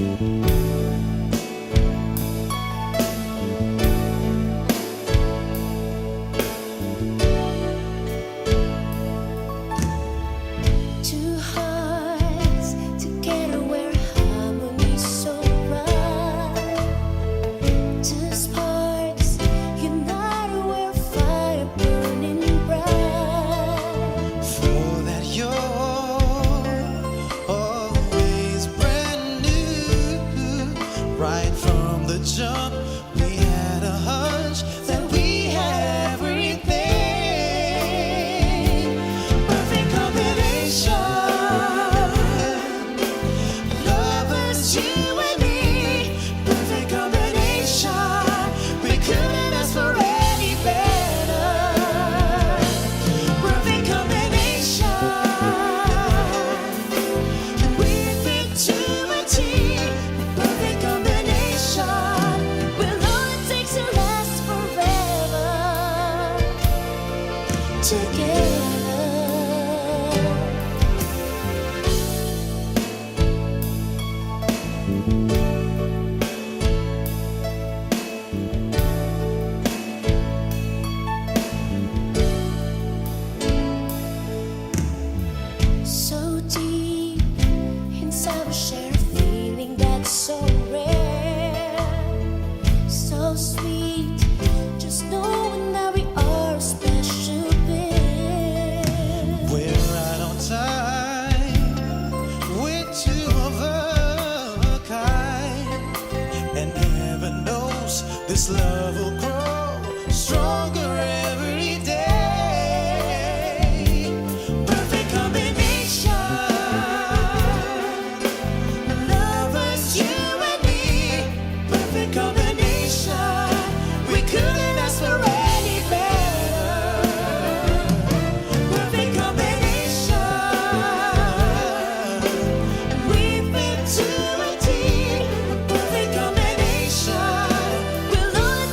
Two hearts together where harmony's so right. Two sparks united where fire burning bright. For that you're always brand new. Right from the jump, we had a hunch that we had everything. Perfect combination. Lovers, you and me. Perfect combination. We couldn't ask for any better. Perfect combination. We fit to a T. Perfect combination. We'll know it takes to last forever together. So deep inside we share a feeling that's so rare, so sweet, just knowing that we are a special pair. We're right on time. We're two of a kind. And heaven knows this love will grow stronger every day. Perfect combination. Lovers, you and me. Perfect combination. We couldn't ask for any better. Perfect combination. We fit to a T. Perfect combination. We'll know it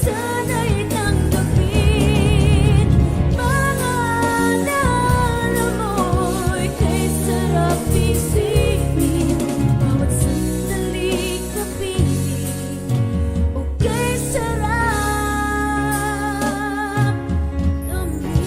sana'y tanggapin. Mga naalala mo'y kay sarap isipin. Bawat sandaling kapiling o kay sarap damhin.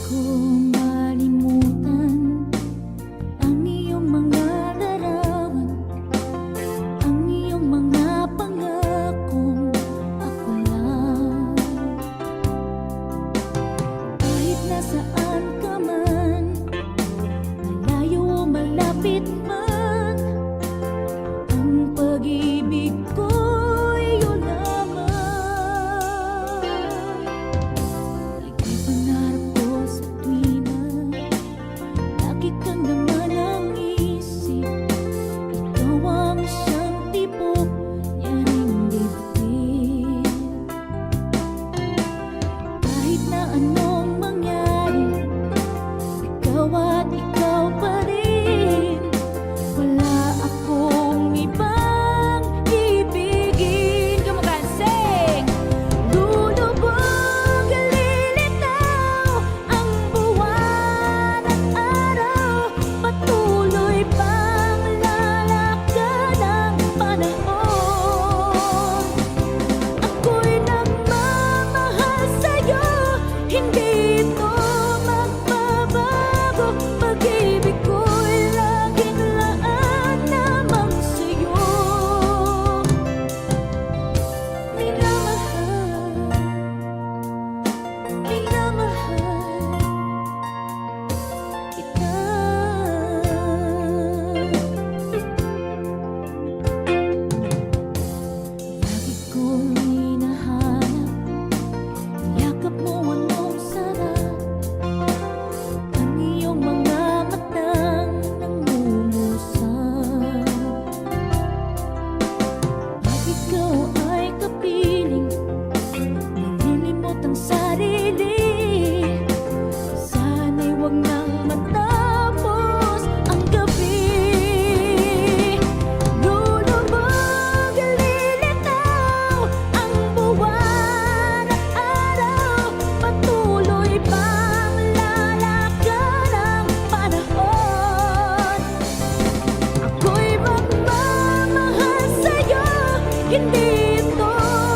Kung malimutan ang iyong mga larawan, ang iyong mga pangakong ako lang. Kahit nasaan ka man, malayo o malapit man, ang pag-ibig ko'y iyong lamang. Ika'y pangarap ko sa tuwina, lagi kang naman ang isip. Ikaw ang siyang tipo niya ring dibdib. Kahit na anong mangyari, ikaw at ikaw pa rin. Wala akong ibang ibigin. Come on, guys, sing! Lulubog, lilitaw ang buwan at araw. Patuloy pang lalakad ang panahon. Ako'y nagmamahal sa'yo, hindi ito magbabago. Pag-ibig ko'y laging laan lamang sa'yo. Minamahal, minamahal kita. Lagi kong hinahanap, yakap mo anong sarap, ang iyong mga matang nangungusap. Pag ikaw ay kapiling, nalilimot ang sarili. Sana'y huwag nang matapos ang gabi. Lulubog, lilitaw ang buwan at araw. Patuloy pang lalakad ang panahon. Ako'y magmamahal sa'yo, hindi ito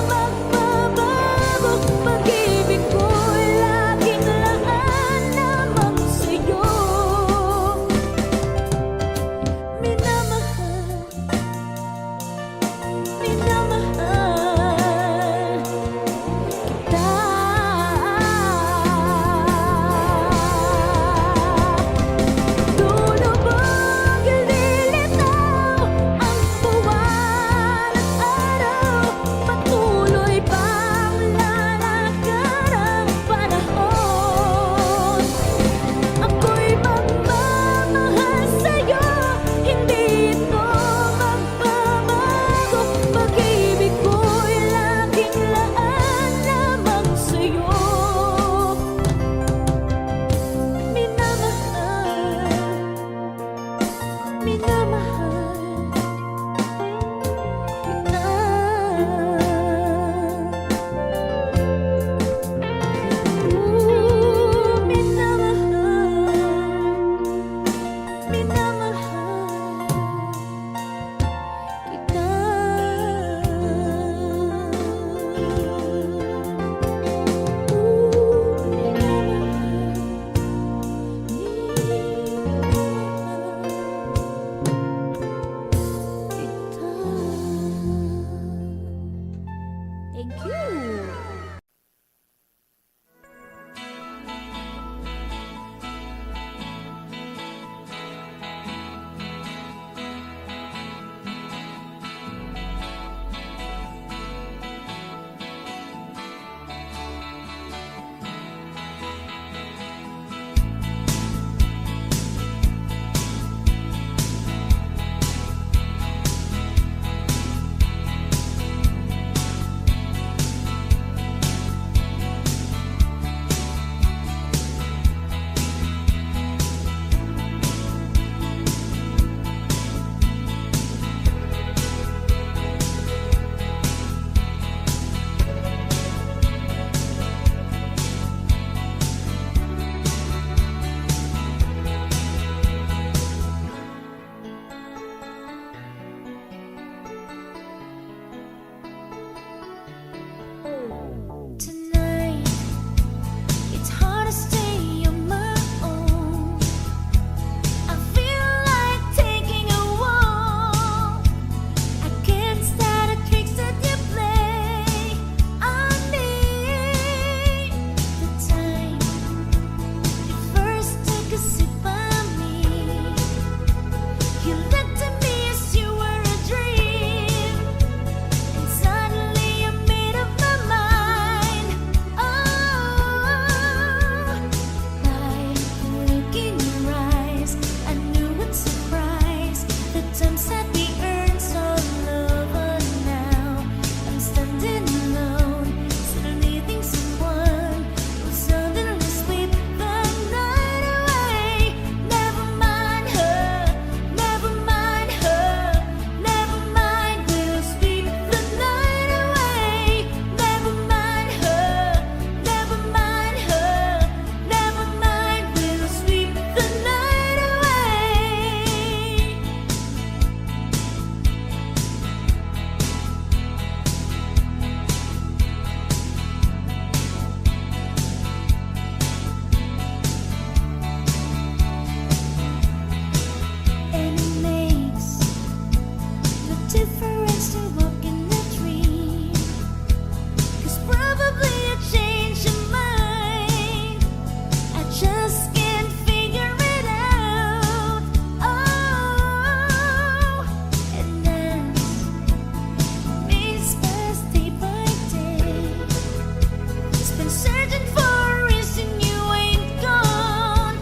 magbabago. Pag-ibig ko'y laging laan lamang sa'yo. Minamahal, minamahal kita. Lulubog, lilitaw ang buwan at araw. Patuloy pang lalakad ang panahon. Ako'y magmamahal sa'yo, hindi ito magbabago. Pag-ibig ko'y laging laan lamang sa'yo. Minamahal, minamahal kita. Minamahal, minamahal kita. Minamahal, minamahal. times that we earned some love, but now I'm standing alone, still needing someone who suddenly sweep the night away. Never mind her, never mind her, never mind, we'll sweep the night away. Never mind her, never mind her, never mind, we'll sweep the night away. And it makes no difference to walk in a dream, 'cause probably you change your mind. I just can't figure it out. Oh, and as minutes pass day by day, it's been searching for a reason you ain't gone.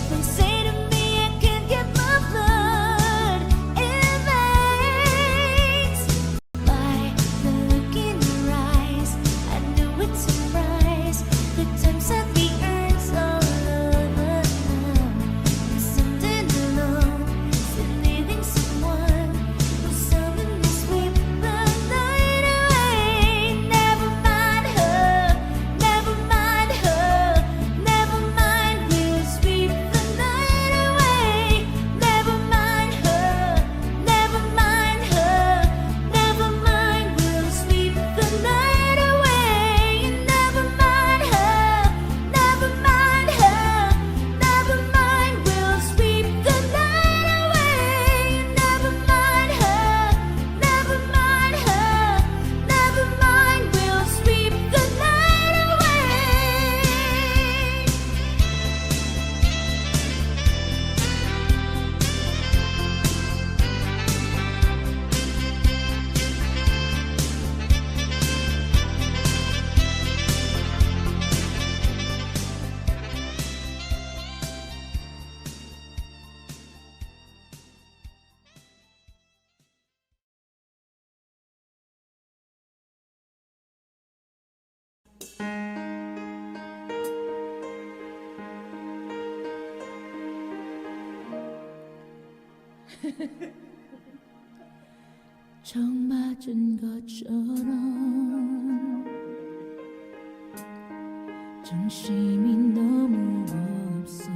Don't say to me I can't get my blood in veins. By the look in your eyes, I knew it's a surprise. The times that we earned some love, but now I'm standing alone, still needing someone who suddenly sweep the night away. Never mind her, never mind her, never mind, we'll sweep the night away. Never mind her, never mind her, never mind, we'll sweep the night away. Never mind her, never mind her, never mind, we'll sweep the night away. Never mind her, never mind her, never mind, we'll sweep the night 정 맞은 것처럼 정신이 너무 없어.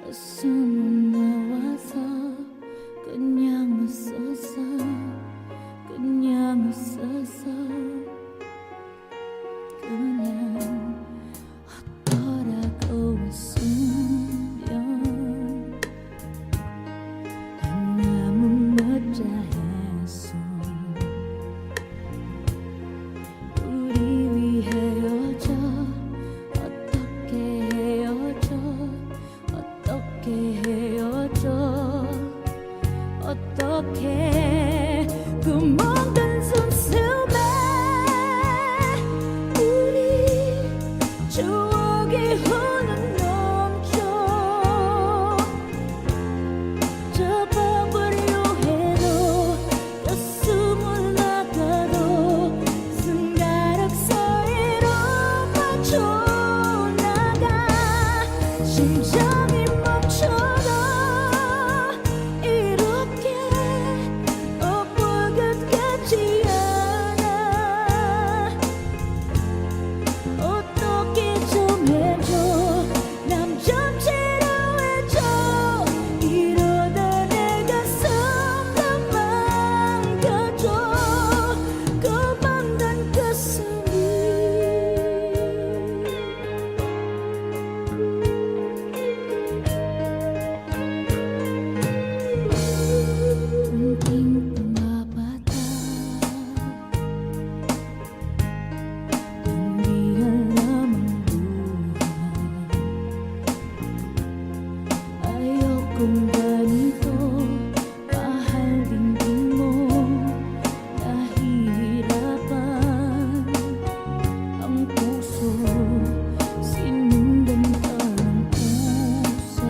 어서 못 나와서 그냥 웃었어, 그냥 웃었어, 그냥 어떠라고 웃으면 너무 멋져 했어. 우리 위해 헤어져, 어떻게 헤어져, 어떻게 헤어져, 어떻게 그 모든 숨숨에 우리 추억이 흘러넘쳐. 접어보려 해도 가슴을 나가도 손가락 사이로 빠져나가. 심장이 멈춰도 이렇게 엎을 것 같지 않아. 어떻게 좀 해줘, 남 좀 치료해줘. 이러다 내 가슴 다 망가져. 고만단 가슴이 빙빙 와봤다. 은비한 남은 아역 공간이도 mahal din mo nahihirapan ang puso sinundan ka ng pusa.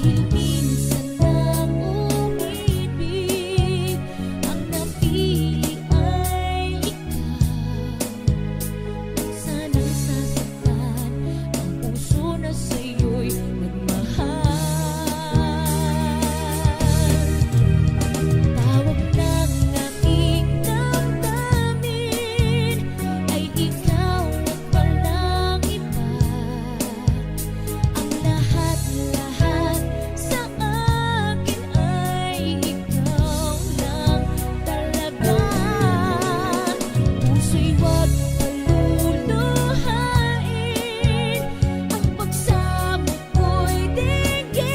Dahil minsan lang umibig, ang napili ay ikaw. Sana'y sasaktan ang puso na sa'yo'y nagmahal. Tawag ng aking damdamin ay ikaw at walang iba. Ang lahat-lahat sa akin ay ikaw lang talaga. Puso'y huwag paluluhain, ang pagsamo ko'y digin.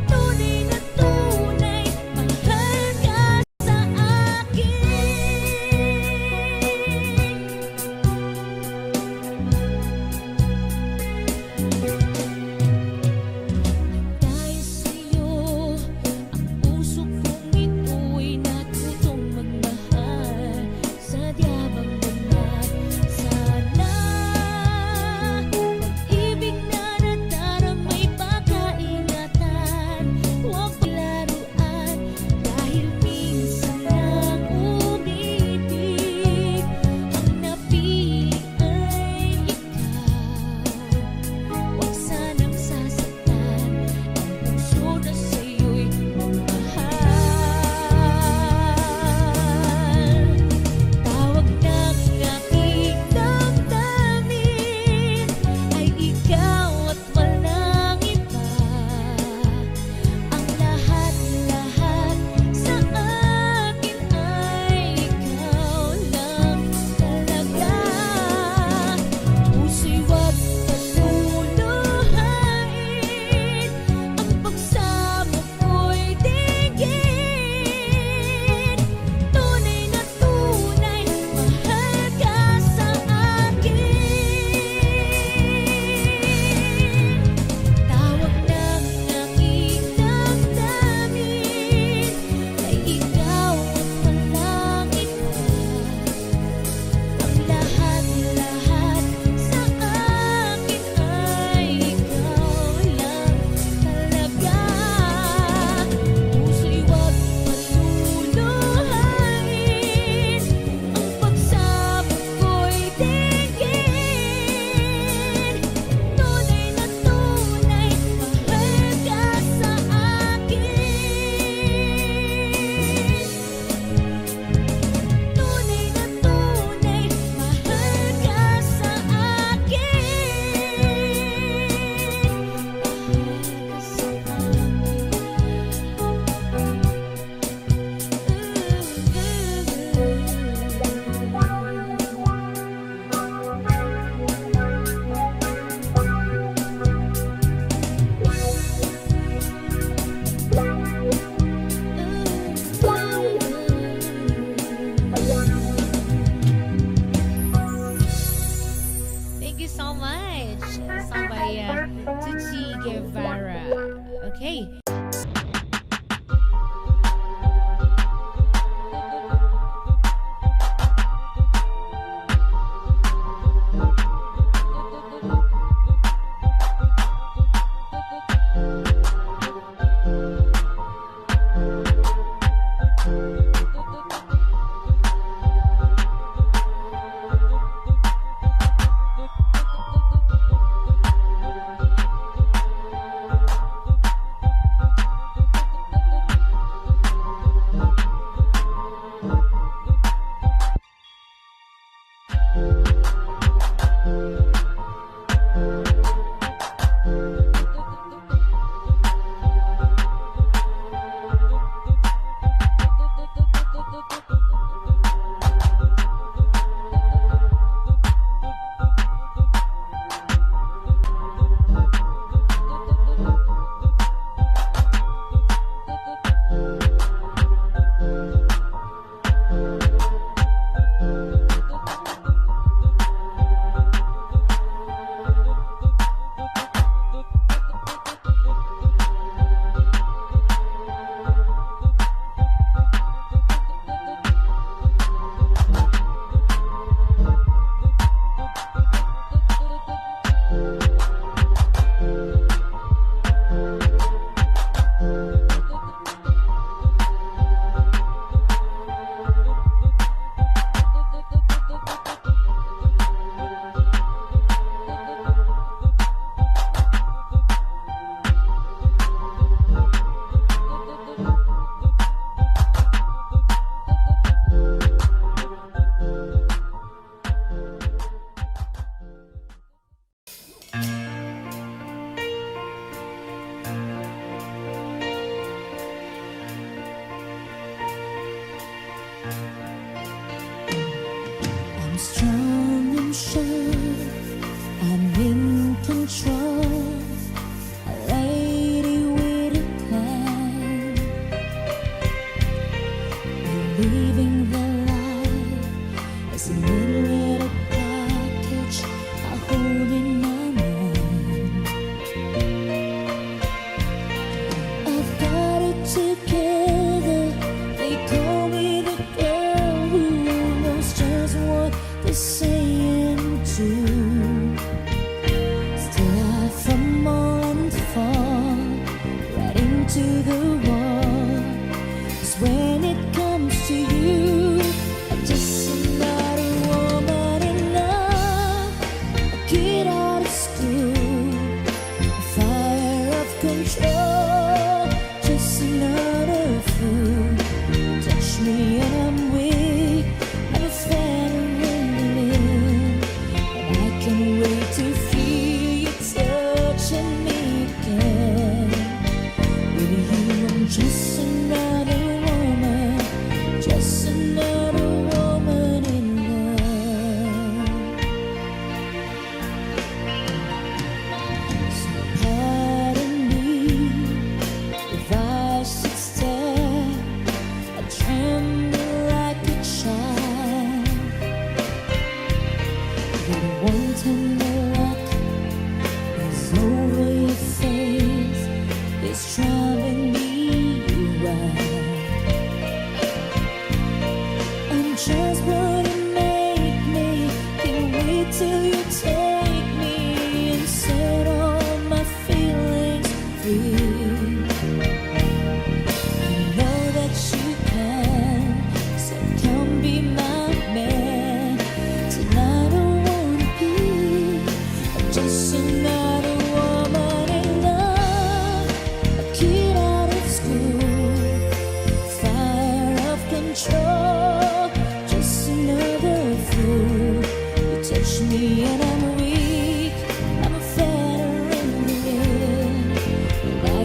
Tunay na tunay, mahal ka sa Dahil sa'yo, ang puso kong ito'y natutong magmahal. Sadyabang banal, sana pag-ibig na nadaramay pagkaingatan. Huwag paglaruan, dahil minsan lang umibig, ang napili ay ikaw. Huwag sanang sasaktan ang puso na sa'yo'y nagmahal. Tawag ng aking damdamin ay ikaw at walang iba. Ang lahat-lahat sa akin ay ikaw lang talaga. Puso'y huwag paluluhain, ang pagsamo ko'y digin. Tunay na tunay, mahal ka sa akin. Tawag ng aking damdamin ay ikaw at walang iba. Ang lahat-lahat sa akin ay ikaw lang talaga. Puso'y huwag paluluhain, ang pagsamo ko'y digin. Tunay na tunay, mahal ka sa akin. Tunay na tunay, mahal ka sa Thank you so much. Song by Tucci Guevara. Okay. control. Just another fool. Touch me and I'm weak. I'm a feeling, and I can't wait to feel you touching me again. With you, I'm just another woman, just another woman in love. So pardon me if I should stare. I tremble like a child. The one tender look is over your face, is driving me wild. I'm just what you make me. Can't wait till you take me and set all my feelings free. I know that you can, so come be my man. Tonight I wanna be just another woman in love, a kid out of school, fire of control, just another fool. You touch me and I'm weak, I'm a feather in the wind, and I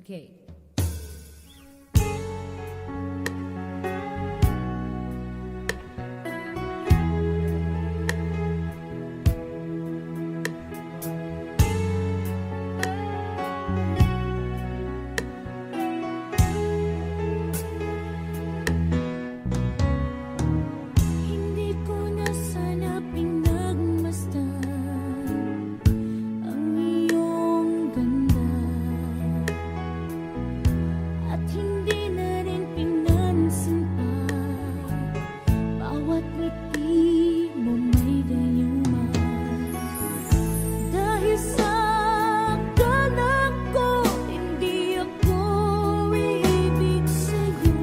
Okay. Hindi ko na sana pinagmasdan ang iyong ganda, at hindi na rin pinansin pa bawat ngiti mo may gayuma. Dahil sa akala ko hindi ako iibig sa'yo,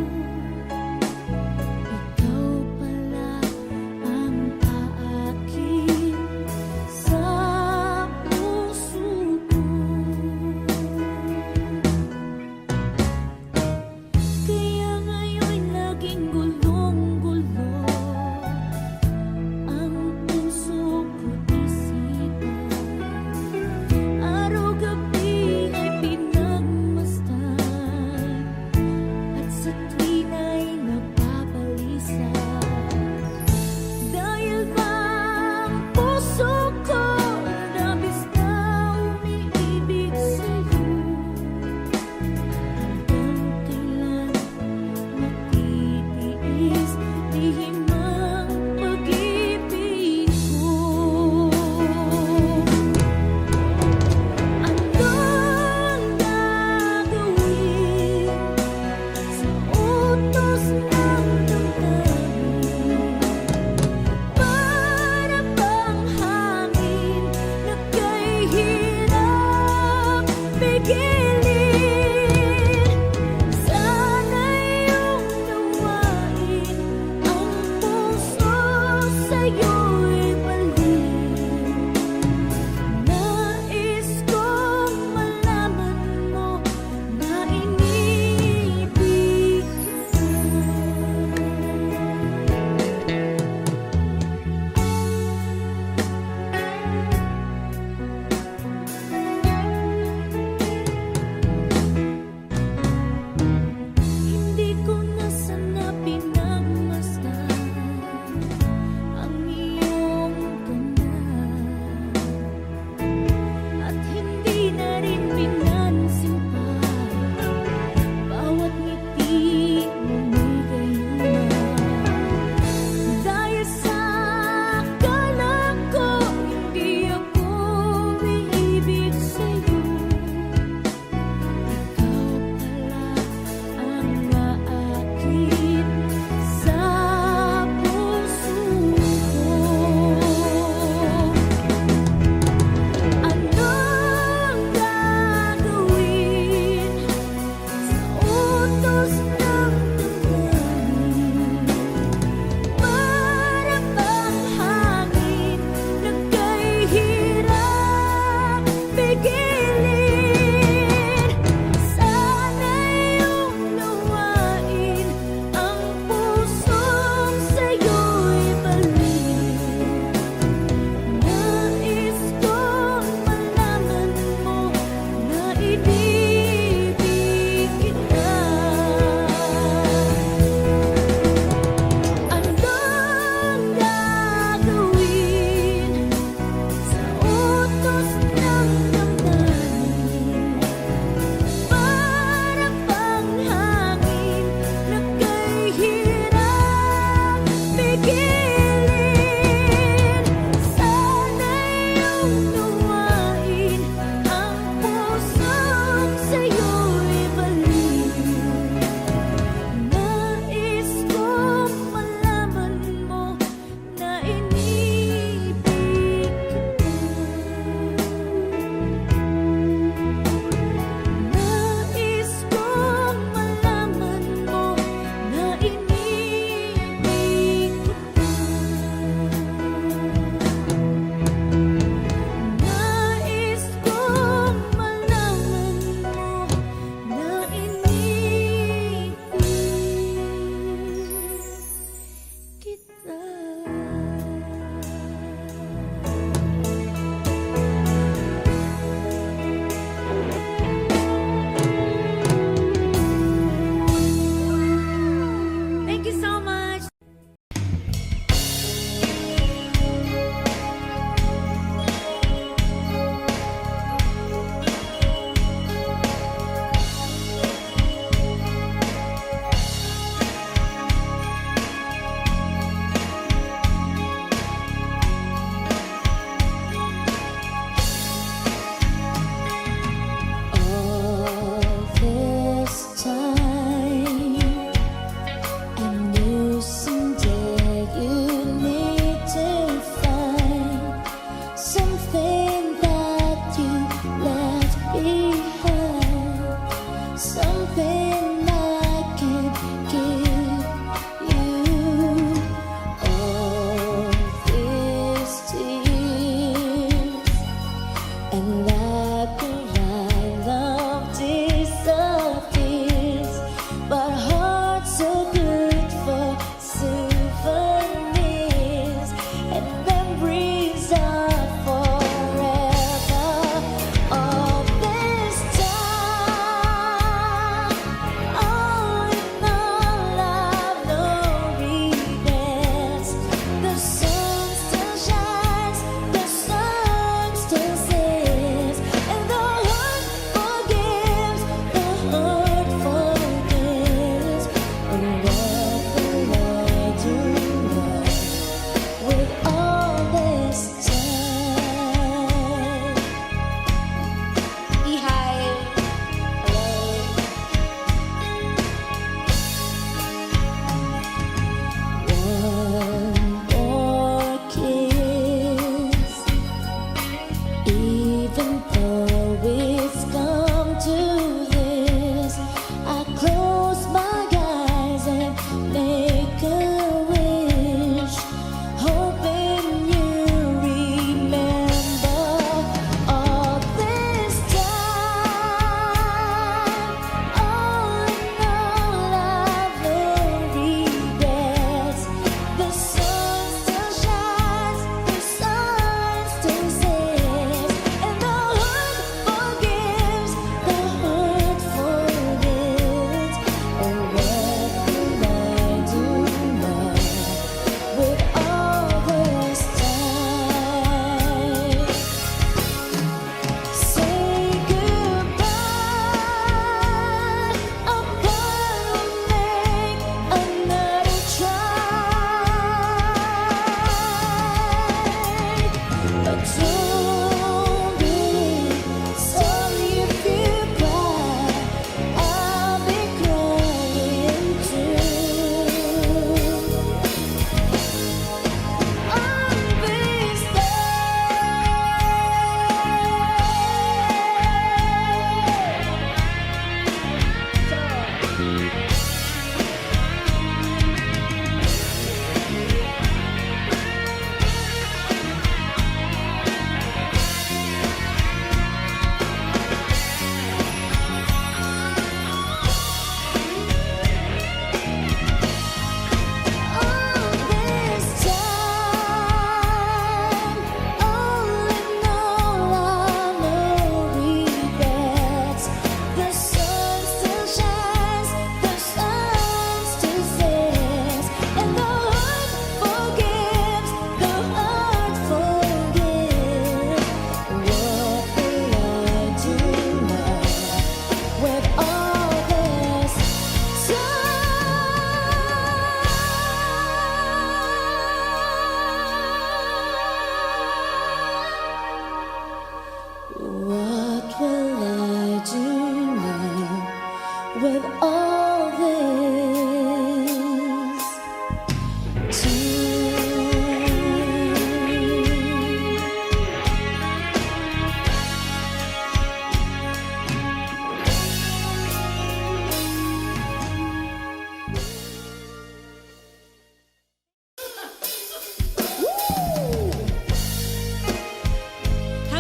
ikaw pala ang aakin sa puso ko. Kaya ngayon laging gulong-gulo ang puso ko't isipan. Araw-gabi ay pinagmasdan, at sa tuwin ay napabalisa. Dahil ba ang puso ko labis na umiibig sa'yo, hanggang kailan matitiis lihim ang pag-ibig ko? Anong gagawin sa utos ng damdamin? Para bang hangin na kay hirap pigilin? Sana iyong nawain ang puso sa'yo'y balik. Nais kong malaman mo na iniibig kita. Hindi ko na sana pinagmasdan ang iyong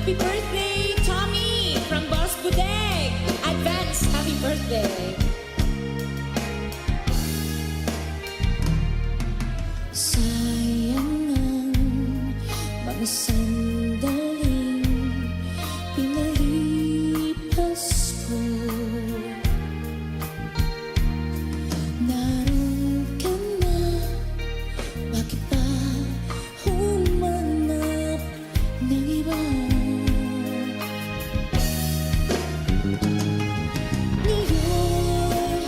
Happy birthday, Tommy from Boss Budeg. Advance happy birthday. Sayang ang mga sandaling pinalipas ko. Naroon ka na, bakit pa humanap ng iba? Ngayon,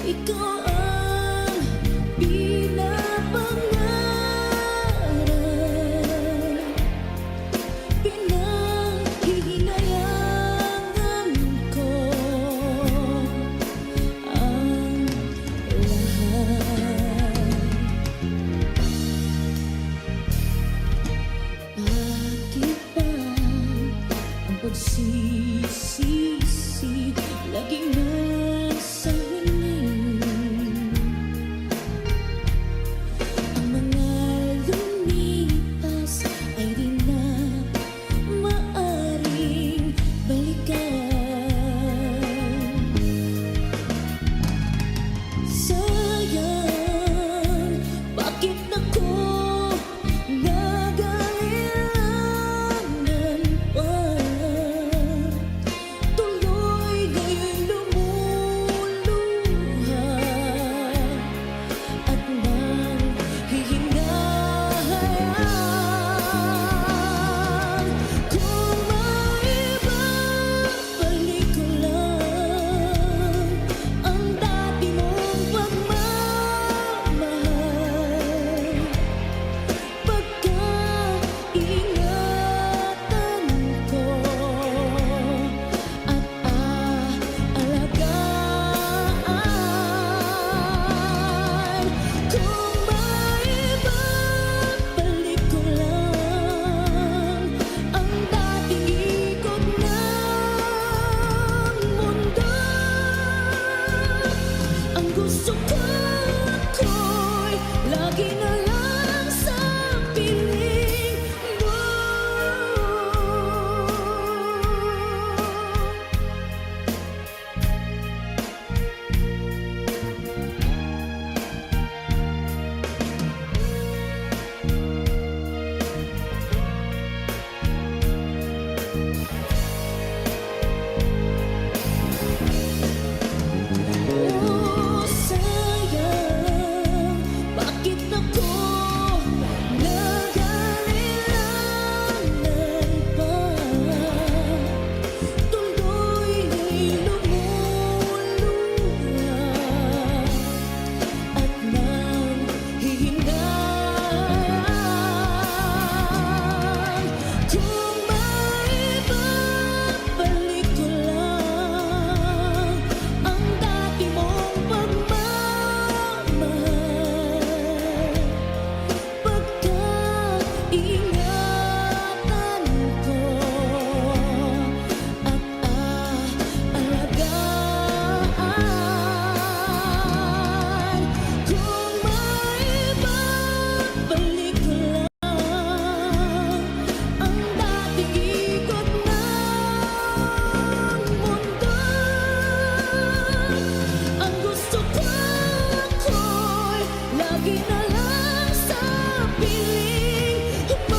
ikaw ang pinapangarap, pinanghihinayangan ko ang lahat. Bakit ba ang pagsisisi laging nasa huli? Ang mga lumipas ay di na maaring balikan. Sayang, bakit ako nag-aalilangan pa? Tuloy ngayong lumuluha at nanghihinayan. Kung maibabalik ko lang ang dati mong pagmamahal, pagkaingatan ko at aalagaan. Kung maibabalik ko lang ang dating ikot ng mundo, ang gusto ko'y lagi na lang sa piling mo. Oh, sayang, bakit ako nag-aalilangan pa? Tuloy nga'y lumuluha at nanghihinayan. Kung maibabalik ko lang ang dati mong pagmamahal, pagkaingatan ko at aalagaan. Kung maibabalik ko lang ang dating ikot ng mundo, ang gusto ko'y lagi na lang sa piling mo.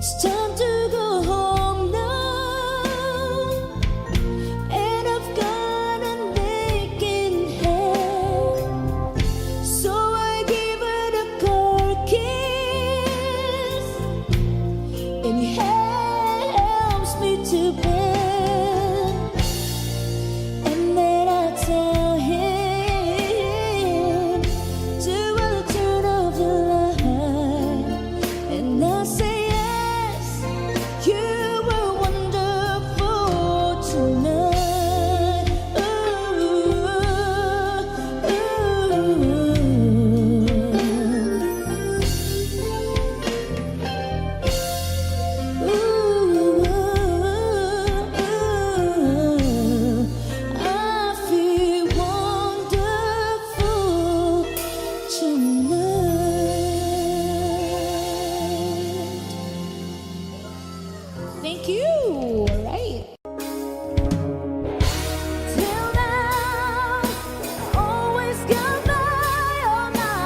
It's time to go home now, and I've got an aching head, so I give it a cold kiss, and he helps me to bed, and then I tell him to turn off the light, and I say yes, you were wonderful tonight. I feel wonderful tonight. Thank you. All right. Till now, I always got by on my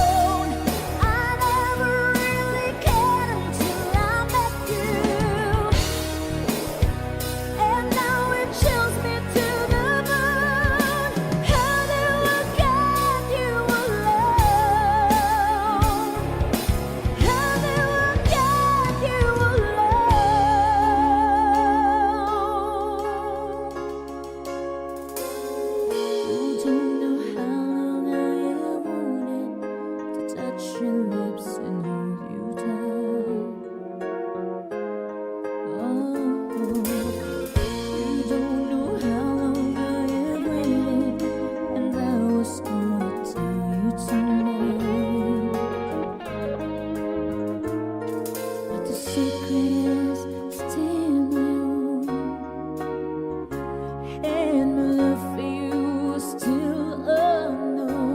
own. I never really cared until I met you, and now it chills me to the bone. How do I get you alone? How do I get you alone? You don't know how long I have wanted to touch your lips and hold you tight. Oh, you don't know how long I have waited, and I was gonna tell you tonight. But the secret is still my own, and my love for you is still unknown.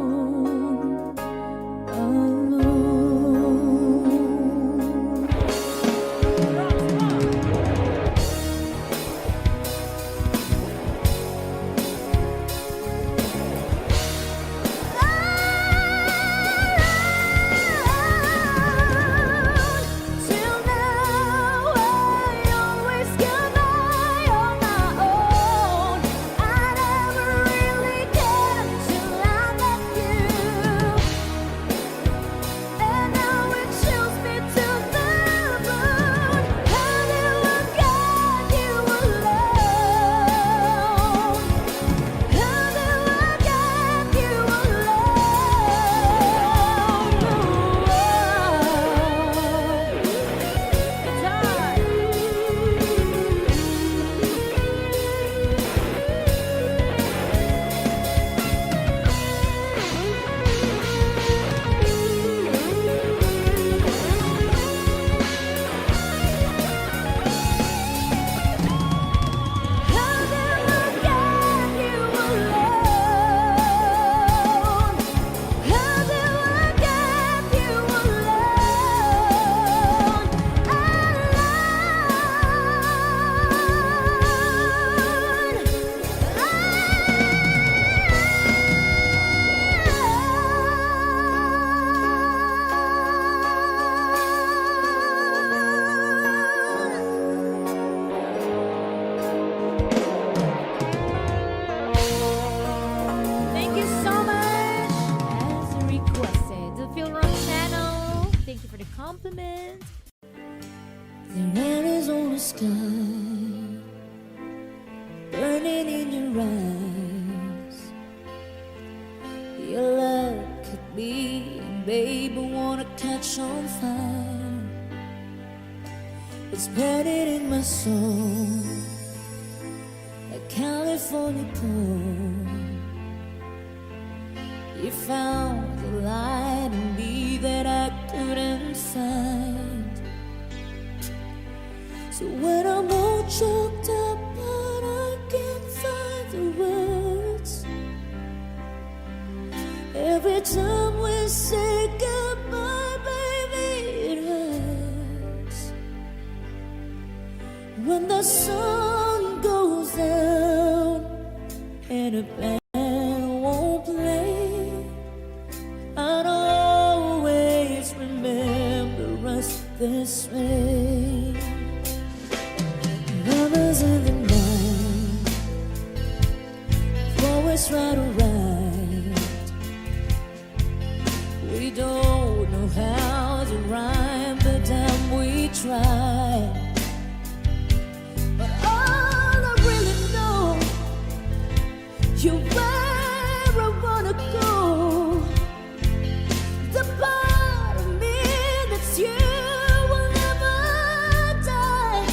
Till now, I always got by on my own. I never really cared until I met you, and now it chills me to the bone. How do I get you alone? How do I get you Thank you so much. As requested, the Phil Rock channel. Thank you for the compliment. The Arizona sky burning in your eyes. Your love could be, babe, I wanna catch on fire. It's burning in my soul, a California cold. You found the light in me that I couldn't find. So when I'm all choked up but I can't find the words, every time we say goodbye, baby, it hurts. When the sun goes down and a band won't play, I'd always remember us this way. that's right or right. We don't know how to rhyme, but damn, we try. But all I really know, you're where I wanna go. The part of me that's you will never die.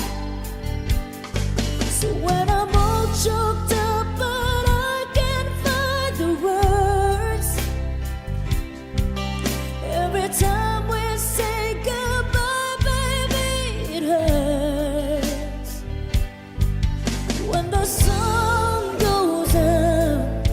So when I'm all choked up but I can't find the words, every time we say goodbye, baby, it hurts. When the sun goes up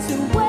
to wait.